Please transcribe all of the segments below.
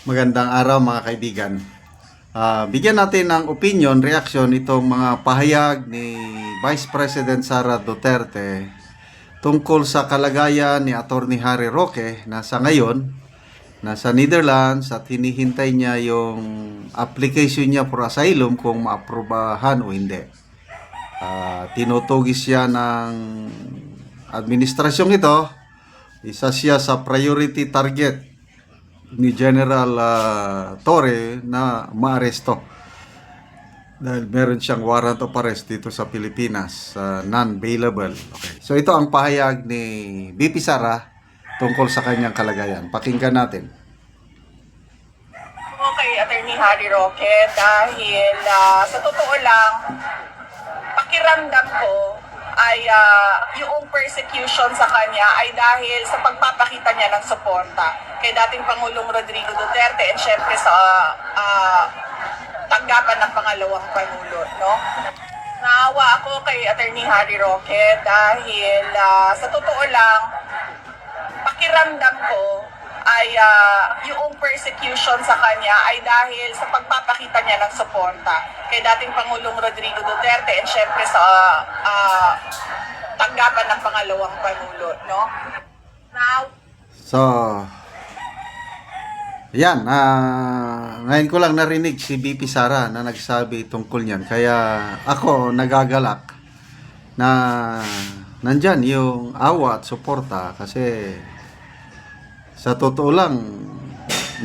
Magandang araw mga kaibigan. Bigyan natin ng opinion, reaction itong mga pahayag ni Vice President Sara Duterte tungkol sa kalagayan ni Attorney Harry Roque na sa ngayon nasa Netherlands at hinihintay niya yung application niya for asylum kung maaprubahan o hindi. Tinutugis siya ng administrasyong ito. Isa siya sa priority target ni General Torre na maaresto dahil meron siyang warrant of arrest dito sa Pilipinas, non-bailable. Okay. So ito ang pahayag ni VP Sara tungkol sa kanyang kalagayan. Pakinggan natin. Kay Attorney Harry Roque dahil sa totoo lang, pakiramdam ko ay yung persecution sa kanya ay dahil sa pagpapakita niya ng suporta kay dating Pangulong Rodrigo Duterte and syempre sa tanggapan ng pangalawang Pangulo, no? Naawa ako kay Attorney Harry Roque dahil sa totoo lang, pakiramdam ko ay yung persecution sa kanya ay dahil sa pagpapakita niya ng suporta kay dating Pangulong Rodrigo Duterte and syempre sa tanggapan ng pangalawang Pangulo, no? Now, So, yan. Ngayon ko lang narinig si VP Sara na nagsabi tungkol niyan. Kaya ako nagagalak na nandyan yung awa at suporta kasi sa totoo lang,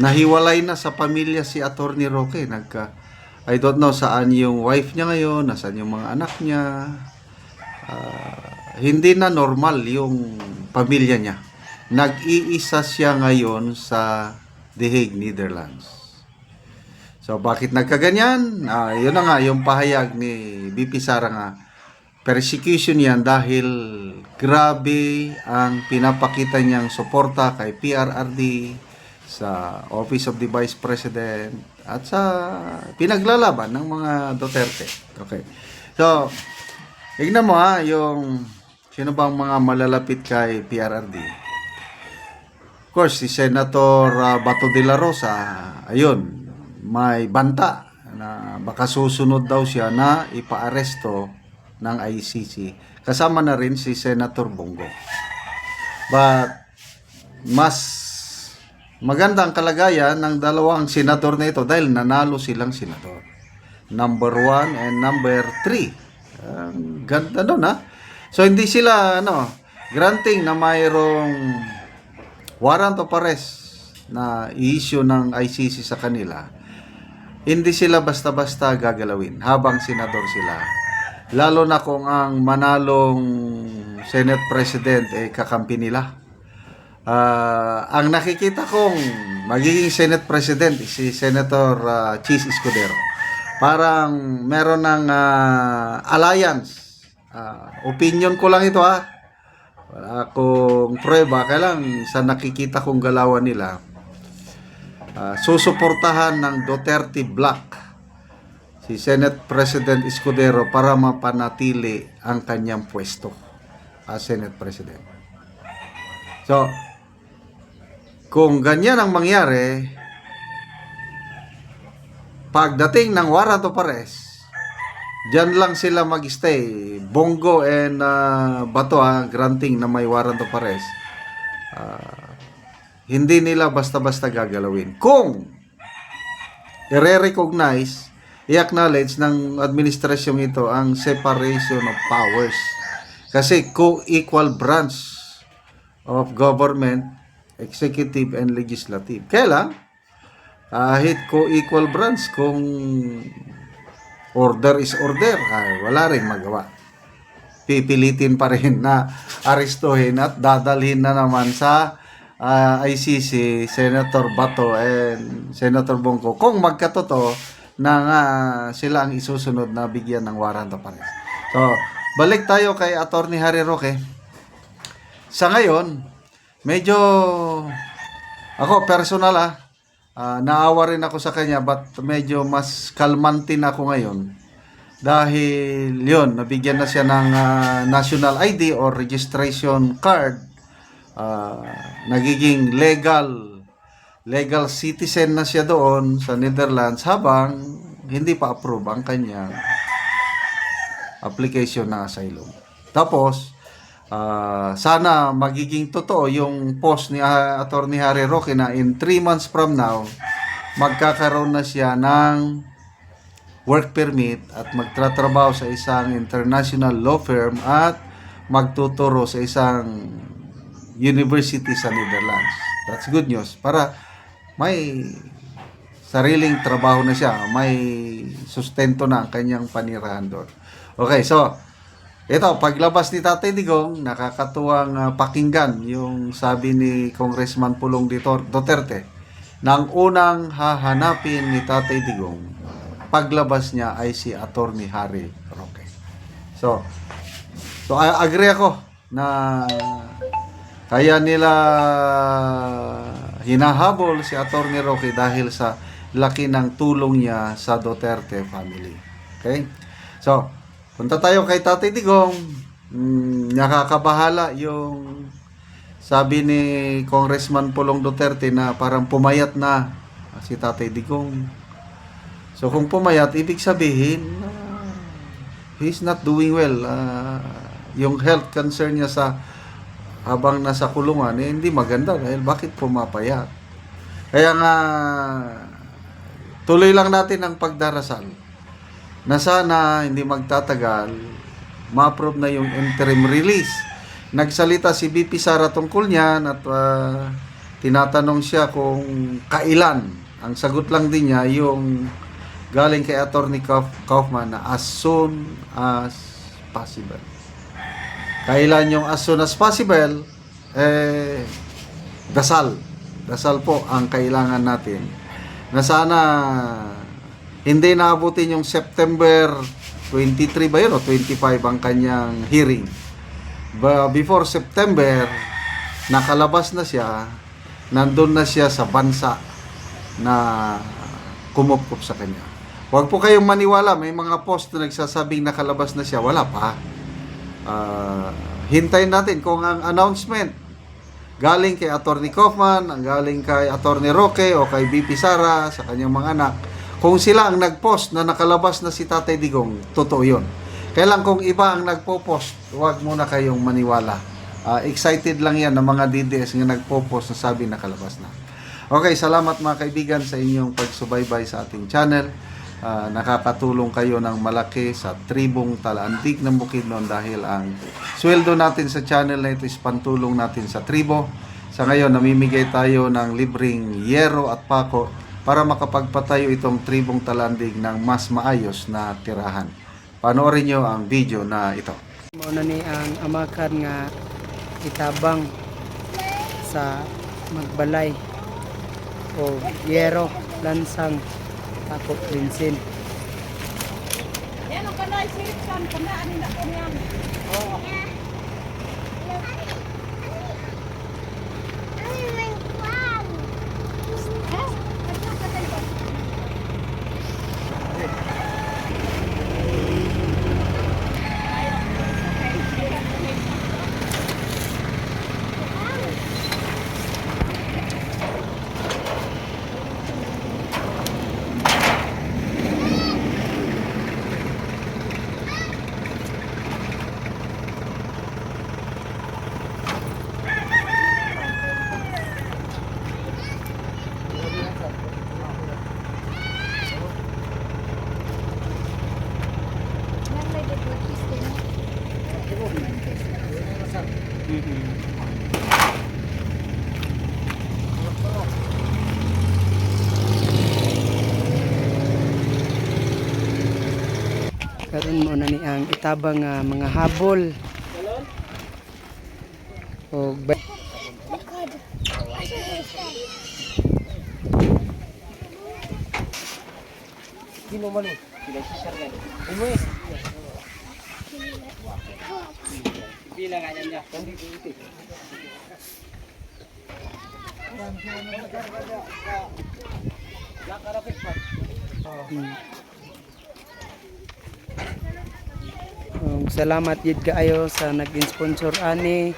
nahiwalay na sa pamilya si Attorney Roque. I don't know saan yung wife niya ngayon, nasaan yung mga anak niya. Hindi na normal yung pamilya niya. Nag-iisa siya ngayon sa The Hague, Netherlands. So, bakit nagkaganyan? Yun na nga, yung pahayag ni VP Sara nga, persecution yan dahil grabe ang pinapakita niyang suporta kay PRRD, sa Office of the Vice President, at sa pinaglalaban ng mga Duterte. Okay. So, tignan mo yung sino bang mga malalapit kay PRRD. Of course, si Senator Bato de la Rosa, ayun, may banta na baka susunod daw siya na ipaaresto ng ICC. Kasama na rin si Senator Bongo. But mas maganda ang kalagayan ng dalawang senador na ito dahil nanalo silang senador. Number 1 and number 3. Ganda nun So hindi sila granting na mayroong warrant of arrest na i-issue ng ICC sa kanila. Hindi sila basta-basta gagalawin habang senador sila. Lalo na kung ang manalong Senate President kakampi nila. Ang nakikita kong magiging Senate President si Senator Chis Escudero. Parang meron ng alliance. Opinion ko lang ito Wala akong prueba. Kaya lang sa nakikita kong galawan nila, susuportahan ng Duterte Bloc si Senate President Escudero para mapanatili ang kanyang pwesto as Senate President. So, kung ganyan ang mangyari, pagdating ng warrant of arrest, dyan lang sila mag-stay. Bongo and Bato granting na may warrant of arrest. Hindi nila basta-basta gagalawin. Kung i-recognize, i-acknowledge ng administrasyong ito ang separation of powers. Kasi co-equal branch of government, executive and legislative. Kaya lang, kahit co-equal branch, kung order is order, wala rin magawa. Pipilitin pa rin na arestuhin at dadalhin na naman sa ICC Senator Bato and Senator Bongo kung magkatotoo na sila ang isusunod na bigyan ng warrant of arrest. So, balik tayo kay Attorney Harry Roque. Sa ngayon, medyo ako personal naawa rin ako sa kanya but medyo mas kalmantin ako ngayon dahil yun, nabigyan na siya ng national ID or registration card, nagiging legal legal citizen na siya doon sa Netherlands habang hindi pa approve ang kanyang application ng asylum. Tapos, sana magiging totoo yung post ni Attorney Harry Roque na in 3 months from now, magkakaroon na siya ng work permit at magtratrabaho sa isang international law firm at magtuturo sa isang university sa Netherlands. That's good news. Para may sariling trabaho na siya, may sustento na ang kanyang panirahan doon. Okay, so ito, paglabas ni Tatay Digong, nakakatuwang pakinggan yung sabi ni Congressman Pulong Duterte nang unang hahanapin ni Tatay Digong paglabas niya ay si Attorney Harry Roque. So I agree ako na kaya nila hinahabol si Attorney Roque dahil sa laki ng tulong niya sa Duterte family. Okay? So, punta tayo kay Tatay Digong. Nakakabahala yung sabi ni Congressman Pulong Duterte na parang pumayat na si Tatay Digong. So kung pumayat, ibig sabihin he's not doing well. Yung health concern niya sa habang nasa kulungan hindi maganda dahil bakit pumapayat. Kaya nga tuloy lang natin ang pagdarasal na sana hindi magtatagal ma-approve na yung interim release. Nagsalita si BP Sara tungkol niyan at tinatanong siya kung kailan. Ang sagot lang din niya yung galing kay Attorney Kaufman na as soon as possible. Kailan yung as soon as possible? Dasal. Dasal po ang kailangan natin. Na sana hindi naabutin yung September 23 ba yun o 25 ang kanyang hearing. Before September, nakalabas na siya, nandun na siya sa bansa na kumupkup sa kanya. Huwag po kayong maniwala, may mga post na nagsasabing nakalabas na siya, wala pa. Hintayin natin kung ang announcement galing kay Attorney Kaufman, ang galing kay Attorney Roque o kay BP Sara sa kanyang mga anak, kung sila ang nagpost na nakalabas na si Tatay Digong, totoo yun. Kaya lang kung iba ang nagpo-post, huwag muna kayong maniwala. Excited lang yan ng mga DDS na nagpo-post na sabi nakalabas na. Okay, salamat mga kaibigan sa inyong pagsubaybay sa ating channel. Nakakatulong kayo ng malaki sa tribong Talaantig ng Bukidnon dahil ang sweldo natin sa channel na ito is pantulong natin sa tribo. Sa ngayon, namimigay tayo ng libreng yero at pako para makapagpatayo itong tribong Talaantig ng mas maayos na tirahan. Panoorin nyo ang video na ito. Muna ni ang amakan nga itabang sa magbalay o yero lansang ako prinsin. Yan ang kanay sirip kan kanaan na ko niyan. Oh. Karon mo na ni ang itabang mga habol o salamat yun kaayo sa nag-sponsor ani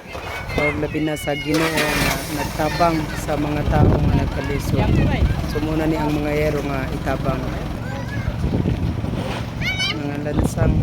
o labi na sa Ginoo nga nagtabang sa mga taong kalisod. So muna ni ang mga yero nga itabang mga lansang